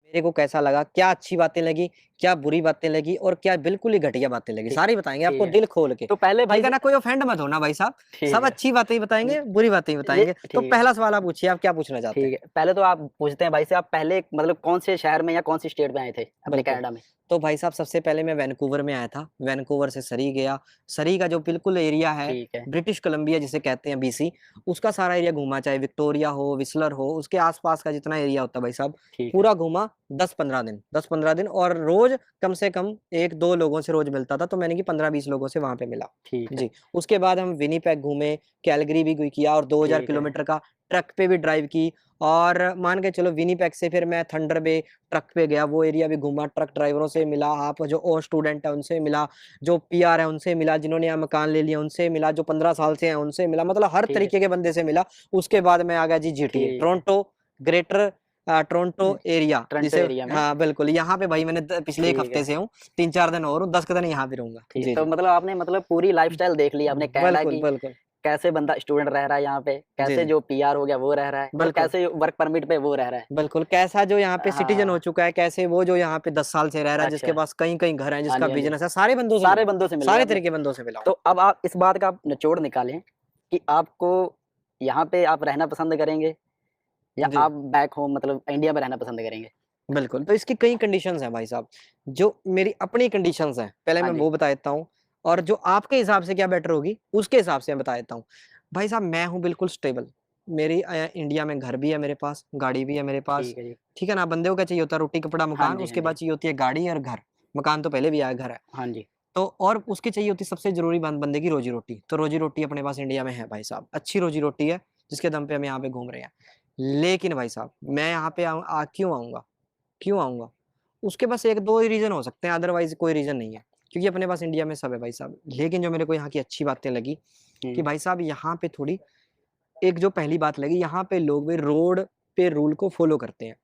मेरे को कैसा लगा, क्या अच्छी बातें लगी, क्या बुरी बातें लगी और क्या बिल्कुल ही घटिया बातें लगी, ठीक सारी बताएँगे ठीक आपको है। दिल खोल के। तो पहले भाई ठीक है ना? कोई ऑफेंड मत होना भाई साहब, ठीक सब है। अच्छी बातें ही ल बताएँगे, बुरी बातें ही ले बताएँगे। तो ठीक है, पहला सवाल आप पूछिए, आप क्या पूछना चाहते ठीक हैं? है। पहले तो आप पूछते हैं भाई से, आप पहले मतलब कौन से शहर में या कौन सी स्टेट में आए थे अपने बिल्कुल। कनाडा में? तो भाई साहब सबसे पहले मैं वैनकूवर में आया था, वैनकूवर से सरी गया, सरी का जो बिल्कुल एरिया है, ठीक है, ब्रिटिश कोलंबिया जिसे कहते हैं बीसी, उसका सारा एरिया घूमा, चाहे विक्टोरिया हो, व्हिसलर हो, उसके आस-पास का जितना एरिया होता है भाई साहब, ठीक है, पूरा घूमा 10-15 दिन, 10-15 दिन और रोज़ कम से कम 1-2 लोगों से रोज़ मिलता था, तो मैंने कि 15-20 लोगों से वहाँ पे मिला। ठीक है, जी, उसके बाद हम विनिपेग घूमे, कैलगरी भी किया और 2000 ठीक है, किलोमीटर का ट्रक पे भी ड्राइव की और मान के चलो विनिपेग से फिर मैं थंडर बे ट्रक पे गया, वो एरिया भी घूमा, ट्रक ड्राइवरों से मिला, आप जो और स्टूडेंट हैं उनसे मिला, जो पीआर है उनसे मिला, जिन्होंने यहाँ मकान ले लिया उनसे मिला, जो 15 साल से हैं उनसे मिला, मतलब हर ठीक है, तरीके के बंदे से मिला। उसके बाद मैं आ गया जी जीटीए, ठीक है। Toronto, greater Toronto area Toronto जिसे एरिया में हाँ, बिल्कुल, यहाँ पे भाई मैंने द पिछले 1 ठीक हफ्ते है, से हूँ, 3-4 दिन और हूँ, 10 के दिन यहाँ पे रहूँगा। ठीक है। जी, तो जी। मतलब आपने मतलब पूरी लाइफ़स्टाइल देख ली आपने कनाडा बिल्कुल, की, बिल्कुल। कैसे बंदा स्टूडेंट रह रहा है यहाँ पे, जी, कैसे जी। जो पीआर हो गया वो रह रहा है और बिल्कुल। कैसे वर्क परमिट पे वो रह रहा है। बिल्कुल, कैसा जो यहाँ पे सिटीज़न हो हाँ, चुका है, कैसे वो जो यहाँ पे 10 साल से रह रहा है, जिसके अच्छा। पास कई-कई घर हैं, हाँ जिसका जी, हाँ जी। बिज़नेस है, सारे बंदों से सारे मिला हूँ। बंदों से मिल गए सारे आपने। तरह के बंदों से मिला हूँ। तो अब आप इस बात का निचोड़ निकालें कि आपको यहाँ पे आप रहना पसंद करेंगे या जी, आप बैक होम मतलब इंडिया में रहना पसंद करेंगे? बिल्कुल, तो इसकी कई कंडीशंस हैं भाई साहब, जो मेरी अपनी कंडीशंस हैं, पहले हाँ मैं जी, वो बता देता हूँ और जो आपके हिसाब से क्या बेटर होगी, उसके हिसाब से मैं बता देता हूँ। भाई साहब मैं हूँ बिल्कुल स्टेबल, मेरी इंडिया में घर भी है मेरे पास, गाड़ी भी है मेरे पास, ठीक है जी। ठीक है ना? बंदे को क्या चाहिए होता है रोटी, कपड़ा, हाँ मकान, जी, हाँ उसके जी। बाद चाहिए होती है गाड़ी और घर। मकान तो पहले भी आया, घर है। हाँ जी, तो और उसकी चाहिए होती है सबसे ज़रूरी बंदे की रोज़ी-रोटी। तो रोज़ी-रोटी अपने पास इंडिया में है भाई साहब, अच्छी रोज़ी-रोटी है, जिसके दम पे हम यहाँ पे घूम रहे हैं। लेकिन भाई साहब, मैं यहाँ पे क्यों आऊँगा? क्यों आऊँगा? उसके बस 1-2 ही रीज़न हो सकते हैं, अदरवाइज़ कोई रीज़न नहीं है। क्योंकि अपने पास इंडिया में सब है भाई साहब। लेकिन जो मेरे को यहाँ की अच्छी बातें लगी कि हुँ, भाई साहब यहाँ पे थोड़ी एक जो पहली बात लगी, यहाँ पे लोग भी रोड पे रूल को फ़ॉलो करते हैं।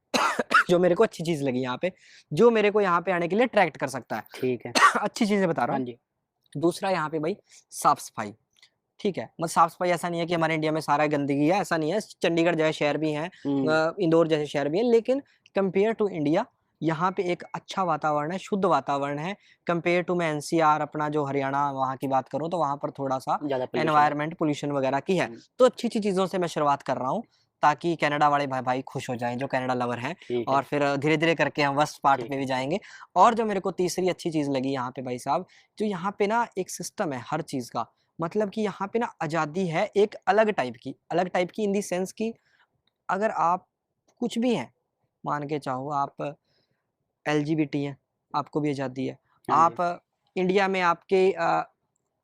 जो मेरे को अच्छी चीज़ लगी यहाँ पे, जो मेरे को यहाँ पे आने के लिए अट्रैक्ट कर सकता है। ठीक है। अच्छी चीज़ें बता रहा हाँ हूँ। जी। दूसरा यहाँ पे भाई साफ-सफाई, ठीक है? मतलब साफ-सफाई ऐसा नहीं है कि हमारे इंडिया में सारा गंदगी है, ऐसा नहीं है। चंडीगढ़ जैसे शहर भी हैं हुँ, इंदौर जैसे शहर भी हैं, लेकिन कंपेयर टू इंडिया यहाँ पे एक अच्छा वातावरण है, शुद्ध वातावरण है। कंपेयर टू मैं एनसीआर अपना जो हरियाणा वहाँ की बात करूँ तो वहाँ पर थोड़ा-सा ज़्यादा पॉल्यूशन है। एनवायरनमेंट पॉल्यूशन वगैरह की है। हुँ, तो अच्छी-अच्छी चीज़ों से मैं शुरुआत कर रहा हूँ, ताकि कनाडा वाले भाई खुश हो जाएँ, जो कनाडा लवर हैं ठीक और है, फिर धीरे-धीरे करके हम वर्स्ट पार्ट ठीक पे भी है। जाएँगे। और जो मेरे को तीसरी अच्छी चीज़ लगी यहाँ पे भाई साहब, जो यहाँ पे ना एक सिस्टम है हर चीज़ का। मतलब कि यहाँ पे ना आज़ादी है एक अलग टाइप की इन द सेंस कि अगर आप कुछ भी हैं, मान के चाहो आप एलजीबीटी हैं, आपको भी आज़ादी है। हाँ जी, आप इंडिया में आपके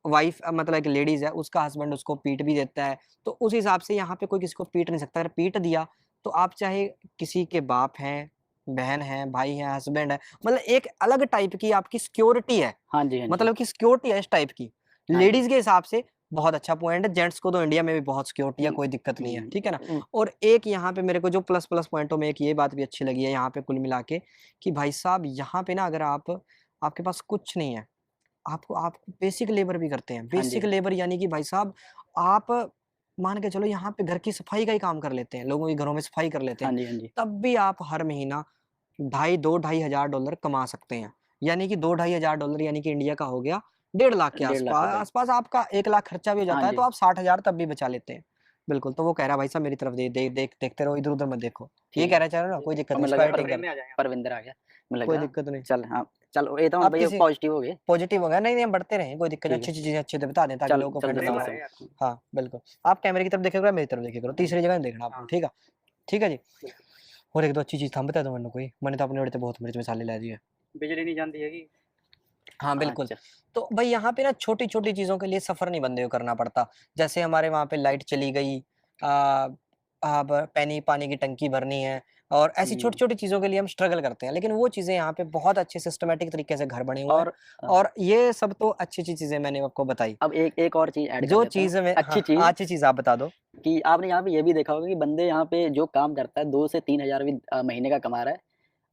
वाइफ़ मतलब एक लेडीज़ है, उसका हस्बैंड उसको पीट भी देता है, तो उस हिसाब से यहाँ पे कोई किसी को पीट नहीं सकता। अगर पीट दिया, तो आप चाहे किसी के बाप हैं, बहन हैं, भाई हैं, हस्बैंड है, मतलब एक अलग टाइप की आपकी सिक्योरिटी है। हाँ जी, हाँ जी, मतलब कि सिक्योरिटी है इस टाइप की। हाँ जी। लेडीज़ के हिसाब से बहुत अच्छा पॉइंट है, जेंट्स को तो इंडिया में भी बहुत सिक्योरिटी है, हुँ, कोई दिक्कत नहीं है, ठीक है ना? हुँ, और एक यहाँ पे मेरे को जो प्लस पॉइंटों में एक ये बात भी अच्छी लगी है यहाँ पे कुल मिला के कि भाई साहब यहाँ पे ना अगर आपके पास कुछ नहीं है, आपको आप बेसिक लेबर भी करते हैं। हाँ जी, बेसिक लेबर यानी कि भाई साहब आप मान के चलो यहाँ पे घर की सफाई का ही काम कर लेते हैं, लोगों के घरों में सफाई कर लेते हाँ हैं, जी, हाँ जी। तब भी आप हर महीना ढाई 2 ढाई हज़ार डॉलर कमा सकते हैं। यानी कि 2 ढाई हज़ार डॉलर यानी कि इंडिया का हो गया 1.5 लाख के 1.5 लाख रुपए। आस-पास आपका 1 लाख खर्चा भी हो हाँ जाता है, तो जी, आप 60,000 तब भी बचा लेते हैं। बिल्कुल, तो वो कह रहा है भाई साहब मेरी तरफ देखते रहो, इधर-उधर मत देखो। ये ठीक कह है। रहा है चलो ना कोई दिक्कत और नहीं, मैं इसको लगा एडिटिंग कर परविंदर आ गया। मैं कोई लगा दिक्कत नहीं। चल हाँ, चलो ये तो आप भैया किसी पॉज़िटिव हो गए। पॉज़िटिव हो गया नहीं, नहीं हम बढ़ते रहें, कोई दिक्कत नहीं, ठीक है। अच्छी-अच्छी चीज़ें अच्छे से बता दें ताकि चल लोगों को ऑफेंड चलते ना हैं हो। आगे। हाँ, बिल्कुल। आप कैमरे की तरफ देखे करो, मेरी तरफ देखे करो, तीसरी जगह नहीं देखना आपने, ठीक है? ठीक है जी? और एक दो अच्छी चीज़ था बता दो मैंने कोई, मैंने तो अपने ओर ते बहुत मिर्च मसाले ला दिए। बिजली नहीं जाती हैगी? हाँ, बिल्कुल। अच्छा, तो भई यहाँ पे ना छोटी-छोटी चीज़ों के लिए सफ़र नहीं बंदे को करना पड़ता। जैसे हमारे वहाँ पे लाइट चली गई अब पैनी पानी की टंकी भरनी है और ऐसी हुँ। छोटी-छोटी चीज़ों के लिए हम स्ट्रगल करते हैं। लेकिन वो चीज़ें यहाँ पे बहुत अच्छे सिस्टमैटिक तरीके से घर बने हुए हैं और और ये सब तो अच्छी-अच्छी चीज़ें मैंने आपको बताई। अब एक एक और चीज़ ऐड कर जो देता हूँ, चीज़ में अच्छी हाँ, चीज़ अच्छी चीज़ आप बता दो। कि आपने यहाँ पे ये भी देखा होगा कि बंदे यहाँ पे जो काम करता है 2 से 3 हज़ार भी महीने का कमा रहा है,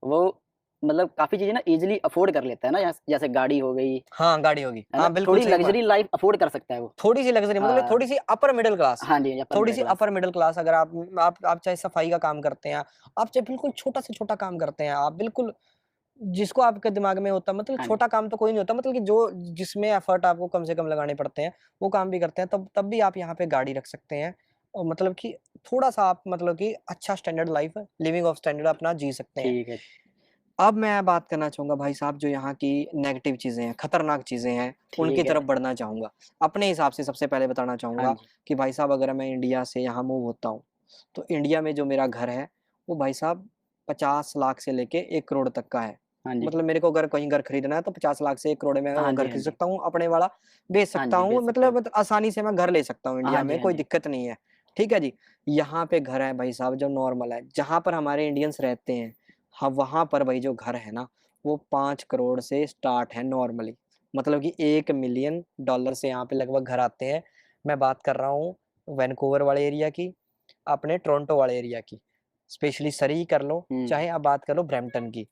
वो मतलब काफ़ी चीज़ें ना ईज़िली अफ़ोर्ड कर लेता है ना, जैसे गाड़ी हो गई, हाँ, गाड़ी होगी। है ना? हाँ, बिल्कुल थोड़ी सही बात। लग्ज़री लाइफ़ अफ़ोर्ड कर सकता है वो। थोड़ी-सी लग्ज़री मतलब हाँ, थोड़ी-सी अपर मिडल क्लास। हाँ जी, अपर मिडल थोड़ी-सी क्लास। अपर मिडल क्लास अगर आप चाहे सफाई का काम करते हैं, आप चाहे बिल्कुल छोटा से छोटा काम करते हैं, आप बिल्कुल जिसको आपके दिमाग में होता है मतलब हाँ जी, छोटा काम तो कोई नहीं होता मतलब कि जो जिसमें एफर्ट आपको कम से कम लगाने पड़ते हैं, वो काम भी करते हैं, तब तब भी आप यहाँ पे गाड़ी रख सकते हैं और मतलब कि थोड़ा-सा आप मतलब कि अच्छा standard life living of standard अपना जी सकते हैं। ठीक है। अब मैं बात करना चाहूँगा भाई साहब जो यहाँ की नेगेटिव चीज़ें हैं, खतरनाक चीज़ें हैं, उनकी ठीक है। तरफ बढ़ना चाहूँगा। अपने हिसाब से सबसे पहले बताना हाँ चाहूँगा जी, कि भाई साहब अगर मैं इंडिया से यहाँ मूव होता हूँ, तो इंडिया में जो मेरा घर है, वो भाई साहब 50 लाख से लेके 1 करोड़ तक का है। हाँ जी। मतलब मेरे को अगर कहीं घर खरीदना है तो 50 लाख से 1 करोड़ में हाँ घर जी, हाँ खरीद जी। सकता हूँ, अपने वाला बेच हाँ सकता जी, हूँ, बेच सकते हो। मतलब आसानी से मैं घर ले सकता हूँ इंडिया हाँ जी, में, हाँ कोई जी। दिक्कत नहीं है। ठीक है जी? यहाँ पे घर है भाई साहब जो नॉर्मल है, जहाँ पर हमारे इंडियंस रहते हैं, हाँ, वहाँ पर भाई जो घर है ना वो 5 करोड़ से स्टार्ट है नॉर्मली। मतलब कि 1 मिलियन डॉलर से यहाँ पे लगभग घर आते हैं। मैं बात कर रहा हूँ वैनकूवर वाले एरिया की, अपने टोरंटो वाले एरिया की। स्पेशली सरी कर लो, हुँ। चाहे आप बात कर लो ब्रैम्पटन की।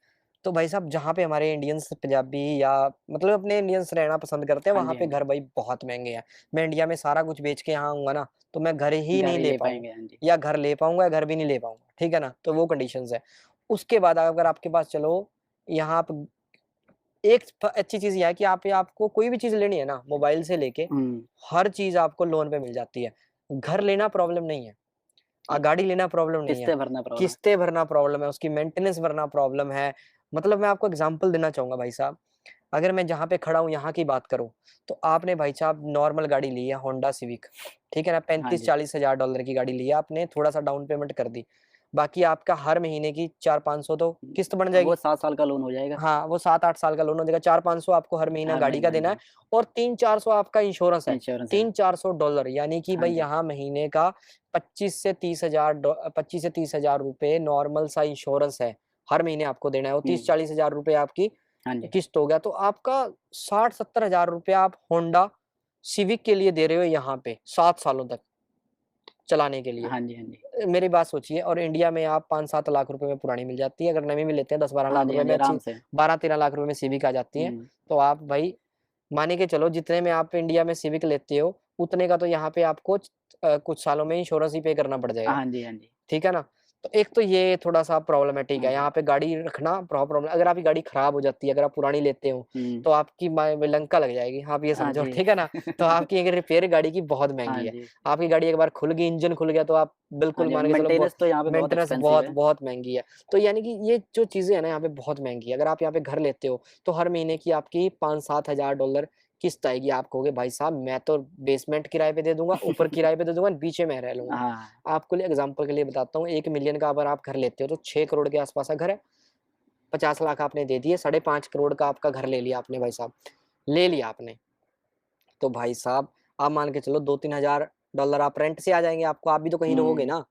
तो भाई साहब जहाँ पे हमारे इंडियंस पंजाबी या मतलब अपने इंडियंस रहना पसंद करते हैं, हाँ वहाँ जी, हाँ पे जी। घर भाई बहुत महँगे हैं। मैं इंडिया में सारा कुछ बेच के यहाँ आऊँगा ना, तो मैं घर ही घर नहीं ही ले ले पाऊँगा पाएँगे, हाँ जी। या घर ले पाऊँगा या घर भी नहीं ले पाऊँगा, ठीक है ना? तो वो कंडीशंस है। उसके बाद अगर आपके पास चलो यहाँ आप एक अच्छी चीज़ ये है कि आपको कोई भी चीज़ लेनी है ना, मोबाइल से लेके हुँ। हर चीज़ आपको लोन पे मिल जाती है। घर लेना प्रॉब्लम नहीं है, गाड़ी लेना प्रॉब्लम नहीं है, किस्तें भरना प्रॉब्लम है। किस्तें भरना प्रॉब्लम है, उसकी मेंटेनेंस भरना प्रॉब्लम है। मतलब मैं आपको एग्ज़ाम्पल देना चाहूँगा भाई साहब, अगर मैं जहाँ पे खड़ा हूँ यहाँ की बात करूँ, तो आपने भाई साहब नॉर्मल गाड़ी ली है होंडा सिविक, ठीक है ना? हाँ जी। 35-40 हज़ार डॉलर की गाड़ी ली है आपने, थोड़ा-सा डाउन पेमेंट कर दी। बाकी आपका हर महीने की 4-500 तो किस्त बन वो जाएगी। 7 साल का लोन हो जाएगा। हाँ, वो 7-8 साल का लोन हो जाएगा, 4-500 आपको हर महीना हर गाड़ी महीने का हाँ देना है जी। और 3-400 आपका इंश्योरेंस है। इंश्योरेंस है। 3-400 डॉलर यानी कि हाँ भई जी। यहाँ महीने का 25 से 30 हज़ार रुपए नॉर्मल सा इंश्योरेंस है, हर महीने आपको देना है और हुँ। 30-40 हज़ार रुपए आपकी हाँ जी। किस्त हो गया, तो आपका 60-70 हज़ार रुपए आप होंडा सिविक के लिए दे रहे हो यहाँ पे 7 सालों तक चलाने के लिए। हाँ जी, हाँ जी। मेरी बात सोचिए और इंडिया में आप 5-7 लाख रुपए में पुरानी मिल जाती है, अगर नवी भी लेते हैं 10-12 हाँ लाख जी, रुपए हाँ जी, में अच्छी आराम से। 12-13 लाख रुपए में सिविक आ जाती है, हुँ। तो आप भाई मानिए कि चलो जितने में आप इंडिया में सिविक लेते हो, उतने का तो यहाँ पे आपको कुछ सालों में इंश्योरेंस ही पे करना पड़ जाएगा। हाँ जी, हाँ जी। ठीक है ना? तो एक तो ये थोड़ा-सा प्रॉब्लमैटिक हाँ है, जी। यहाँ पे गाड़ी रखना प्रॉब्लम अगर आपकी गाड़ी खराब हो जाती है, अगर आप पुरानी लेते हो, हुँ। तो आपकी लंका लग जाएगी, आप ये हाँ समझो, जी। ठीक है ना? तो आपकी अगर रिपेयर गाड़ी की बहुत हाँ महँगी है। जी। आपकी गाड़ी एक बार खुल गई, इंजन खुल गया, तो आप हाँ बिल्कुल जी, मान के चलो मेंटेनेंस तो यहाँ पे बहुत मेंटेनेंस एक्सपेंसिव बहुत, है। बहुत महँगी है। तो यानी कि ये जो चीज़ें हैं ना, यहाँ पे बहुत महँगी है। अगर आप यहाँ पे घर लेते हो, तो हर महीने की आपकी 5-7 हज़ार डॉलर किस्त आएगी। आप कहोगे, "भाई साहब, मैं तो बेसमेंट किराए पे दे दूँगा, ऊपर किराए पे दे दूँगा, नीचे मैं रह लूँगा।" हाँ। आपको लिए एग्ज़ाम्पल के लिए बताता हूँ, 1 मिलियन का अगर आप घर लेते हो तो 6 करोड़ के आस-पास का घर है। 50 लाख आपने दे दिए, साढ़े 5 करोड़ का आपका घर ले लिया आपने भाई साहब, ले लिया आपने। तो भाई साहब, आप मान के चलो 2-3 हज़ार डॉलर आप रेंट से आ जाएँगे आपको, आप भी तो कहीं रहोगे हुँ। ना।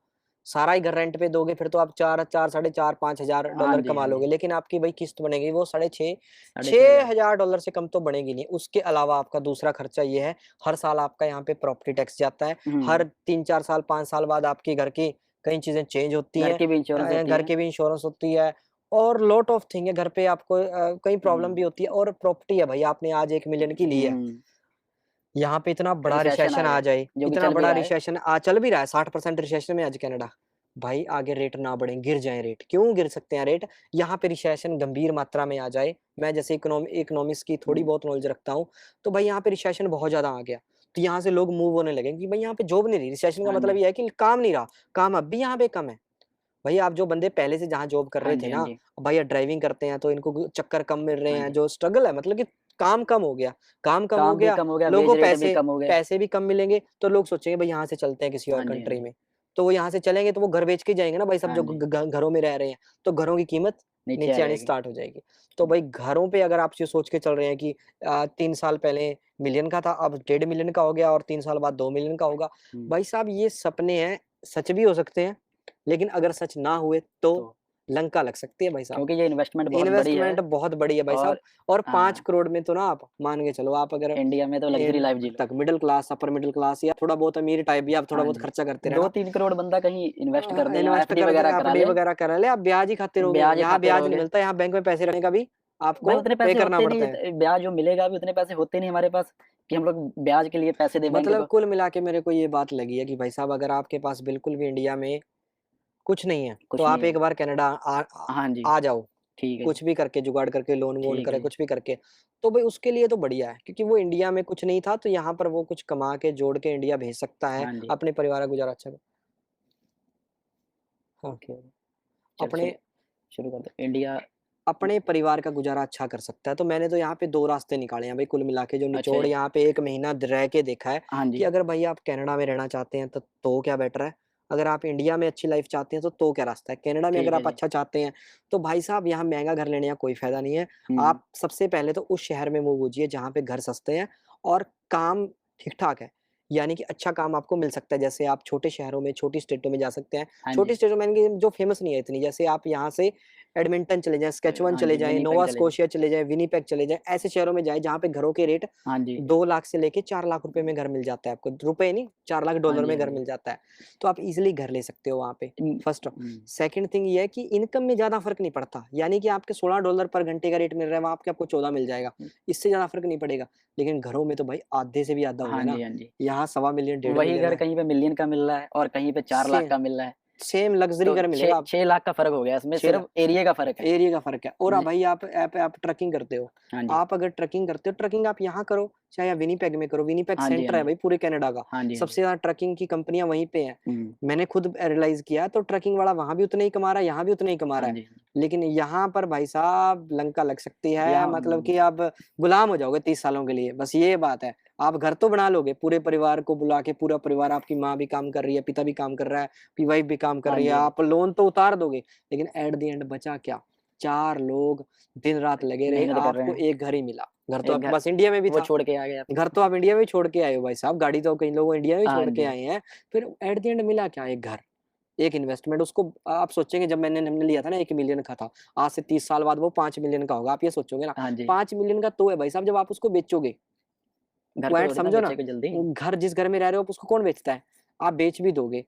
सारा ही घर रेंट पे दोगे फिर तो आप 4 साढ़े 4 5 हज़ार हाँ डॉलर जी, कमा हाँ जी। लोगे, लेकिन आपकी भाई किस्त बनेगी वो साढ़े 6 साढ़े 6 6 हज़ार। हज़ार डॉलर से कम तो बनेगी नहीं। उसके अलावा आपका दूसरा खर्चा ये है, हर साल आपका यहाँ पे प्रॉपर्टी टैक्स जाता है। हर हुँ। 3-4 साल, 5 साल बाद आपके घर की कई चीज़ें चेंज होती घर हैं। की भी इंश्योरेंस रहती घर है। की भी इंश्योरेंस होती है और लॉट ऑफ थिंग है, घर पे आपको कई प्रॉब्लम भी हुँ। होती है और प्रॉपर्टी है भाई, आपने आज 1 मिलियन की ली है। हुँ। यहाँ पे इतना बड़ा रिसेशन रिसेशन आ आ जाए, जाए, जो कि इतना चल भी बड़ा रहा है। रिसेशन चल भी रहा है, 60% रिसेशन में आज कनाडा। भाई आगे रेट ना बढ़े, गिर जाएँ रेट। क्यों गिर सकते हैं रेट? यहाँ पे रिसेशन गंभीर मात्रा में आ जाए, मैं जैसे इकोनॉमिक्स की थोड़ी हुँ। बहुत नॉलेज रखता हूँ, तो भाई यहाँ पे रिसेशन बहुत ज़्यादा आ गया। तो यहाँ से लोग मूव होने लगे कि भाई यहाँ पे जॉब नहीं रही, रिसेशन का हाँ मतलब जी। ये है कि काम नहीं रहा, काम अब भी यहाँ पे कम है। भई आप जो बंदे पहले से जहाँ जॉब कर हाँ रहे थे जी, हाँ ना, जी। भैया ड्राइविंग करते हैं तो इनको चक्कर कम मिल रहे हाँ हैं, जी। जो स्ट्रगल है मतलब कि काम कम हो गया। काम कम हो काम भी गया, कम हो गया, लोगों वेज को रेट भी कम हो गए। पैसे भी कम मिलेंगे, तो लोग सोचेंगे भई यहाँ से चलते हैं किसी और हाँ जी, हाँ कंट्री जी। में। तो वो यहाँ से चलेंगे तो वो घर बेच के जाएँगे ना भाई सब हाँ जो जी। घरों में रह रहे हैं, तो घरों की कीमत नीचे आ नीचे आनी जाएगी। स्टार्ट हो जाएगी। तो भाई घरों पे अगर आप ये सोच के चल रहे हैं कि 3 साल पहले मिलियन का था, अब 1.5 मिलियन का हो गया और 3 साल बाद 2 मिलियन का होगा। हुँ। भाई साहब ये सपने हैं, सच भी हो सकते हैं, लेकिन अगर सच ना हुए तो? तो लंका लग सकती है भाई साहब। क्योंकि ये इन्वेस्टमेंट बहुत बड़ी है इन्वेस्टमेंट बहुत बड़ी है भाई साहब। और और 5 हाँ, करोड़ में तो ना आप मान के चलो, आप अगर इंडिया में तो लग्ज़री एंड लाइफ़ जी लो। तक middle class, upper middle class या थोड़ा बहुत अमीर टाइप भी आप थोड़ा हाँ बहुत जी, खर्चा करते रहे ना, 2-3 करोड़ बंदा कहीं इन्वेस्ट कर दे या इन्वेस्ट एफडी कर दे, वगैरह करा एफडी ले, वगैरह करा ले, आप ब्याज ही खाते रहोगे। ब्याज ही यहाँ खाते ब्याज नहीं रहोगे। मिलता, यहाँ बैंक में पैसे रखने का भी भाई आपको उतने पे पैसे करना होते नहीं, पड़ता है। ब्याज जो मिलेगा भी उतने पैसे होते नहीं हमारे पास कि हम लोग ब्याज के लिए पैसे दें बैंक मतलब को। कुल मिला के मेरे को ये बात लगी है कि भाई साहब, अगर आपके पास बिल्कुल भी इंडिया में कुछ नहीं है, तो कुछ आप नहीं एक है। बार कनाडा हाँ जी, आ जाओ। ठीक है जी, कुछ भी करके, जुगाड़ करके, लोन वोन ठीक है करे, जी। कुछ भी करके। तो भाई उसके लिए तो बढ़िया है, क्योंकि वो इंडिया में कुछ नहीं था, तो यहाँ पर वो कुछ कमा के जोड़ के इंडिया भेज सकता है, हाँ जी, अपने परिवार का गुजारा अच्छा कर। हाँ, ओके, चलो अपने शुरू शुरू कर दो। इंडिया अपने परिवार का गुजारा अच्छा कर सकता है। तो मैंने तो यहाँ पे 2 रास्ते निकाले हैं भाई, कुल मिला के जो अच्छा निचोड़ जी, यहाँ पे 1 महीना रह के देखा है हाँ कि जी, अगर भाई आप कनाडा में रहना चाहते हैं तो क्या बेटर है? अगर आप इंडिया में अच्छी लाइफ़ चाहते हैं तो क्या रास्ता है? कनाडा में अगर ठीक है आप जी। अच्छा चाहते हैं, तो भाई साहब यहाँ महँगा घर लेने का कोई फ़ायदा नहीं है। हुँ, आप सबसे पहले तो उस शहर में मूव होजिए जहाँ पे घर सस्ते हैं और काम ठीक-ठाक है। यानी कि अच्छा काम आपको मिल सकता है। जैसे आप छोटे शहरों में, छोटी स्टेटों में जा सकते हैं। हाँ छोटी जी, स्टेटों में यानी कि जो फ़ेमस नहीं है इतनी, जैसे आप यहाँ से एडमिंटन चले जाएँ, सस्केचुअन हाँ चले जी, जाएँ, विनिपेग नोवा चले जाओ। स्कोशिया चले जाएँ, विनिपेग चले जाएँ, ऐसे शहरों में जाएँ जहाँ पे घरों के रेट हाँ जी, 2 लाख से लेके 4 लाख रुपए में घर मिल जाता है आपको। रुपए नहीं, 4 लाख हाँ डॉलर जी, में हाँ घर जी। मिल जाता है। तो आप ईज़िली घर ले सकते हो वहाँ पे, फर्स्ट। हुँ, सेकंड थिंग ये है कि इनकम में ज़्यादा फ़र्क नहीं पड़ता। यानी कि आपके $16 पर घंटे का रेट मिल रहा है, वहाँ पे आपको 14 मिल जाएगा। इससे ज़्यादा फ़र्क नहीं पड़ेगा। लेकिन घरों में तो भाई आधे से भी आधा हो हाँ गया ना। जी, हाँ जी। यहाँ सवा मिलियन, डेढ़ वही मिलियन घर है। कहीं पे मिलियन का मिल रहा है और कहीं पे 4 लाख से का मिल रहा है। सेम लग्ज़री तो घर 6 मिलेगा। 6 लाख का फ़र्क हो गया इसमें, 6 लाख सिर्फ़ एरिया का फ़र्क है। एरिया का फ़र्क है। और जी, भाई आप ट्रकिंग करते हो। हाँ जी। आप अगर ट्रकिंग करते हो, ट्रकिंग आप यहाँ करो, चाहे आप विनिपेग में करो। विनिपेग हाँ जी, हाँ सेंटर है जी। भाई पूरे कनाडा का। हाँ जी, हाँ जी। सबसे ज़्यादा ट्रकिंग की कंपनियाँ वहीं पे हैं। हुँ, मैंने खुद रियलाइज़ किया, तो ट्रकिंग वाला वहाँ भी उतना ही कमा रहा है, यहाँ भी उतना ही कमा हाँ रहा है। जी, हाँ जी। लेकिन यहाँ पर भाई साहब लंका लग सकती है, यहाँ मतलब कि आप गुलाम हो जाओगे 30 सालों के लिए, बस ये बात है। आप घर तो बना लोगे, पूरे परिवार को बुला के, पूरा परिवार, आपकी माँ भी काम कर रही है, पिता भी काम कर रहा है, आपकी वाइफ भी काम कर हाँ रही है, जी, हाँ जी। आप लोन तो उतार दोगे, लेकिन एट द एंड बचा क्या? 4 लोग दिन-रात लगे रहे, मेहनत कर रहे आपको हैं। 1 घर ही मिला। घर तो एक आपके घर पास इंडिया में भी वो था। छोड़ के आ गए आप। घर तो आप इंडिया में ही छोड़ के आए हो भाई साहब, गाड़ी तो कई लोग इंडिया में ही हाँ छोड़ के जी। आए हैं। फिर एट द एंड मिला क्या? 1 घर, 1 इन्वेस्टमेंट। उसको आप सोचेंगे, जब हमने लिया था ना 1 मिलियन का था, आज से 30 साल बाद वो 5 मिलियन का होगा। आप ये सोचोगे ना, हाँ जी। 5 मिलियन का तो है भाई साहब जब आप उसको बेचोगे। घर को पॉइंट थोड़ी ना समझो ना, बेचेंगे जल्दी। घर जिस घर में रह रहे हो आप उसको कौन बेचता है? आप बेच भी दोगे,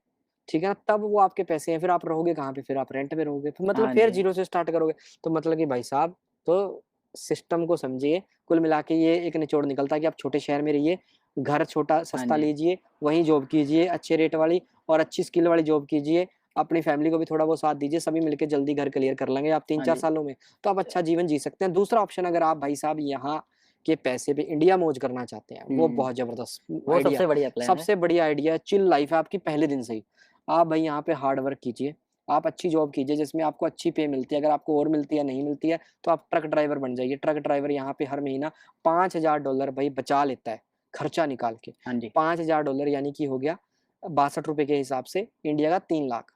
ठीक है ना? तब वो आपके पैसे हैं, फिर आप रहोगे कहाँ पे? फिर आप रेंट पे रहोगे, फिर मतलब हाँ फिर जी। ज़ीरो से स्टार्ट करोगे। तो मतलब कि भाई साहब, तो सिस्टम को समझिए, कुल मिला के ये एक निचोड़ निकलता है कि आप छोटे शहर में रहिए, घर छोटा हाँ सस्ता जी। लीजिए, वहीं जॉब कीजिए अच्छे रेट वाली और अच्छी स्किल वाली जॉब कीजिए, अपनी फैमिली को भी थोड़ा बहुत साथ दीजिए, सभी मिलके जल्दी घर क्लियर कर लेंगे आप हाँ 3-4 जी। सालों में, तो आप अच्छा जीवन जी सकते हैं। दूसरा ऑप्शन, अगर आप भाई साहब यहाँ के पैसे पे इंडिया मौज करना चाहते हैं, वो हुँ, बहुत ज़बरदस्त वो आइडिया है। सबसे बढ़िया प्लान है। सबसे बढ़िया आइडिया है, चिल लाइफ़ है आपकी पहले दिन से ही। आप भाई यहाँ पे हार्ड वर्क कीजिए, आप अच्छी जॉब कीजिए जिसमें आपको अच्छी पे मिलती है, अगर आपको और मिलती है, नहीं मिलती है, तो आप ट्रक ड्राइवर बन जाइए। ट्रक ड्राइवर यहाँ पे हर महीना $5000 भाई बचा लेता है, खर्चा निकाल के। हाँ जी। $5000 यानी कि हो गया ₹62 के हिसाब से इंडिया का 3 लाख।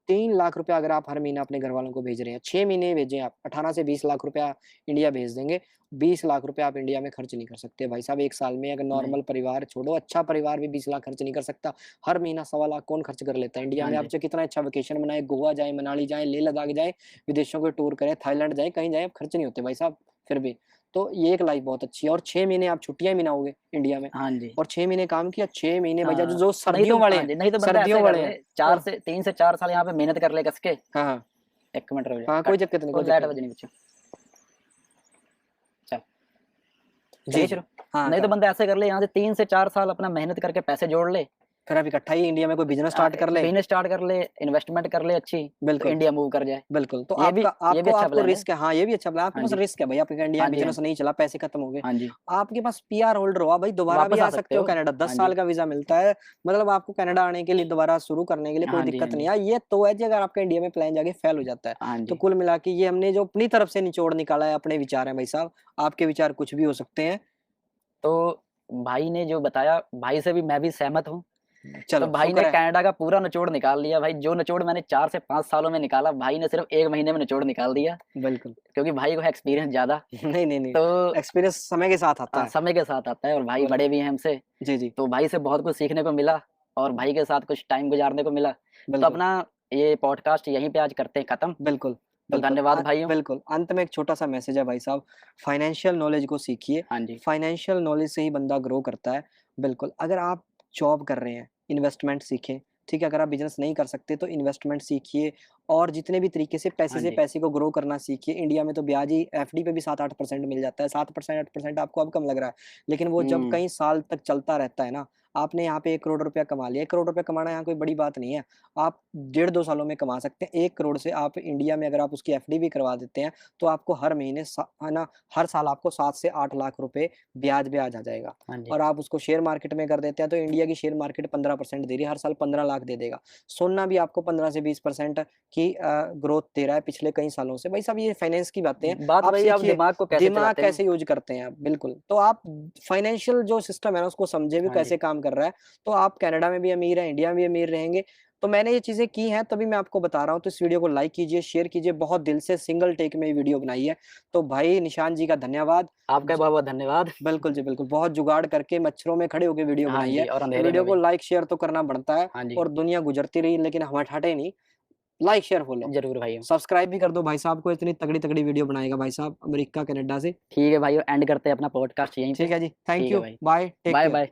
3 लाख रुपया अगर आप हर महीना अपने घरवालों को भेज रहे हैं, 6 महीने भेजें आप, 18 से 20 लाख रुपया इंडिया भेज देंगे। 20 लाख रुपया आप इंडिया में खर्च नहीं कर सकते भाई साहब 1 साल में। अगर नहीं। नॉर्मल परिवार छोड़ो, अच्छा परिवार भी 20 लाख खर्च नहीं कर सकता। हर महीना सवा लाख कौन खर्च कर लेता है इंडिया हाँ में? आप जी। चाहे कितना अच्छा वेकेशन बनाएँ, गोवा जाएँ, मनाली जाएँ, लेह लद्दाख जाएँ, विदेशों के टूर करें, थाईलैंड जाएँ, कहीं जाएँ, खर्च नहीं होते भाई साहब फिर भी। तो ये एक लाइफ़ बहुत अच्छी है और 6 महीने आप छुट्टियाँ भी मनाओगे इंडिया में हाँ जी। और 6 महीने काम किया, 6 महीने भैया जो हाँ, जो नहीं तो सर्दियों वाले हाँ हैं, जी, नहीं तो बंदा सर्दियों ऐसे कर वाले ले हैं। 4 से 3 से 4 साल यहाँ पे मेहनत कर ले कस के। हाँ, हाँ। 1 मिनट रुक जाओ, हाँ, कोई कट दिक्कत नहीं, वो कोई लाइट दिक्कत बजनी नहीं। बच्चों। चल, जी, करिए जी। शुरू। हाँ, नहीं तो करो। बंदा ऐसे कर ले यहाँ से 3 से 4 साल अपना मेहनत करके पैसे जोड़ ले, फिर आप इकट्ठा ही इंडिया में कोई बिज़नेस स्टार्ट कर लें। बिज़नेस स्टार्ट कर ले, इन्वेस्टमेंट कर ले अच्छी, तो बिल्कुल, इंडिया मूव कर जाए। बिल्कुल। तो ये भी आपका ये भी आपको अच्छा आपको प्लान है। रिस्क है। हाँ, ये भी अच्छा प्लान है। आपके हाँ पास जी। रिस्क है भई, आपका इंडिया हाँ में जी, हाँ बिज़नेस जी। नहीं चला, पैसे खत्म हो गए। हाँ जी, आपके पास पीआर होल्डर हो आप भाई, दोबारा भी वापस आ आ सकते सकते हो हो। कनाडा। 10 हाँ साल जी। का वीज़ा मिलता है। मतलब आपको कनाडा आने के लिए, दोबारा शुरू करने के लिए कोई हाँ जी, हाँ दिक्कत नहीं जी। है। ये तो है जी, अगर आपका इंडिया में प्लान जाके फेल हो जाता है। हाँ तो जी। कुल मिला के ये हमने जो अपनी तरफ से निचोड़ निकाला है, अपने विचार हैं भाई साहब। आपके विचार कुछ भी हो सकते हैं। तो भाई ने जो बताया, भाई से भी मैं भी सहमत हूँ। तो चलो, भाई ने शुक्र है। कनाडा का पूरा निचोड़ निकाल लिया भाई, जो निचोड़ मैंने 4 से 5 सालों में निकाला, भाई ने सिर्फ़ 1 महीने में निचोड़ निकाल दिया, बिल्कुल। क्योंकि भाई को है एक्सपीरियंस ज़्यादा। नहीं, नहीं, नहीं। तो एक्सपीरियंस समय के साथ आता है। समय के साथ आता है और भाई बिल्कुल। बड़े भी हैं हमसे, जी, जी। तो भाई से बहुत कुछ सीखने को मिला और भाई के साथ कुछ टाइम गुज़ारने को मिला। तो बिल्कुल। अपना ये पॉडकास्ट यहीं पे आज करते हैं खत्म। बिल्कुल, तो बिल्कुल। धन्यवाद भाइयों। बिल्कुल, अंत में एक छोटा-सा मैसेज है भाई साहब, फाइनेंशियल नॉलेज को सीखिए, हाँ जी। फाइनेंशियल नॉलेज से ही बंदा ग्रो करता है। बिल्कुल, अगर आप जॉब कर रहे हैं, इन्वेस्टमेंट सीखें, ठीक है? अगर आप बिज़नेस नहीं कर सकते तो इन्वेस्टमेंट सीखिए और जितने भी तरीके हाँ से जी। पैसे को ग्रो करना सीखिए। इंडिया में तो ब्याज ही एफडी पे भी 7-8% मिल जाता है, 7% 8% आपको अब कम लग रहा है, लेकिन वो जब हुँ। कई साल तक चलता रहता है ना, आपने यहाँ पे 1 करोड़ रुपया कमा लिया, 1 करोड़ रुपया कमाना यहाँ कोई बड़ी बात नहीं है। आप डेढ़ 2 सालों में कमा सकते हैं। 1 करोड़ से आप इंडिया में अगर आप उसकी एफडी भी करवा देते हैं, तो आपको हर महीने है ना, हर साल आपको 7 से 8 लाख रुपए ब्याज आ जाएगा। हाँ जी। और आप उसको शेयर मार्केट में कर देते हैं, तो इंडिया की शेयर मार्केट 15% दे रही है, हर साल 15 लाख दे देगा। सोना भी आपको 15 से 20% की ग्रोथ दे रहा है पिछले कई सालों से। भाई साहब ये फाइनेंस की बातें हैं, बात आप वही है, आप सीखिए, दिमाग को कैसे दिमाग चलाते हैं। कैसे यूज़ करते हैं आप, बिल्कुल। तो आप फाइनेंशियल जो सिस्टम है ना, उसको समझे भी हाँ कैसे जी। काम कर रहा है, तो आप कनाडा में भी अमीर हैं, इंडिया में भी अमीर रहेंगे। तो मैंने ये चीज़ें की हैं, तभी मैं आपको बता रहा हूँ, तो इस वीडियो को लाइक कीजिए, शेयर कीजिए, बहुत दिल से सिंगल टेक में ये वीडियो बनाई है। तो भाई निशान जी का धन्यवाद। आपका ज बहुत-बहुत धन्यवाद। बिल्कुल जी, बिल्कुल। बहुत जुगाड़ करके मच्छरों में खड़े होके वीडियो हाँ बनाई जी, है। और तो अंधेरे में वीडियो को भी। लाइक शेयर तो करना बनता है हाँ जी, और दुनिया गुज़रती रही लेकिन हम हटे नहीं। Like share follow. ज़रूर भाइयों। सब्सक्राइब भी कर दो भाई साहब को, इतनी तगड़ी-तगड़ी वीडियो बनाएगा भाई साहब अमेरिका, कनाडा से। ठीक है भाइयों, एंड करते हैं अपना पॉडकास्ट यहीं पे। ठीक है जी, थैंक ठीक है यू, भाई। Bye, take care. बाय-बाय।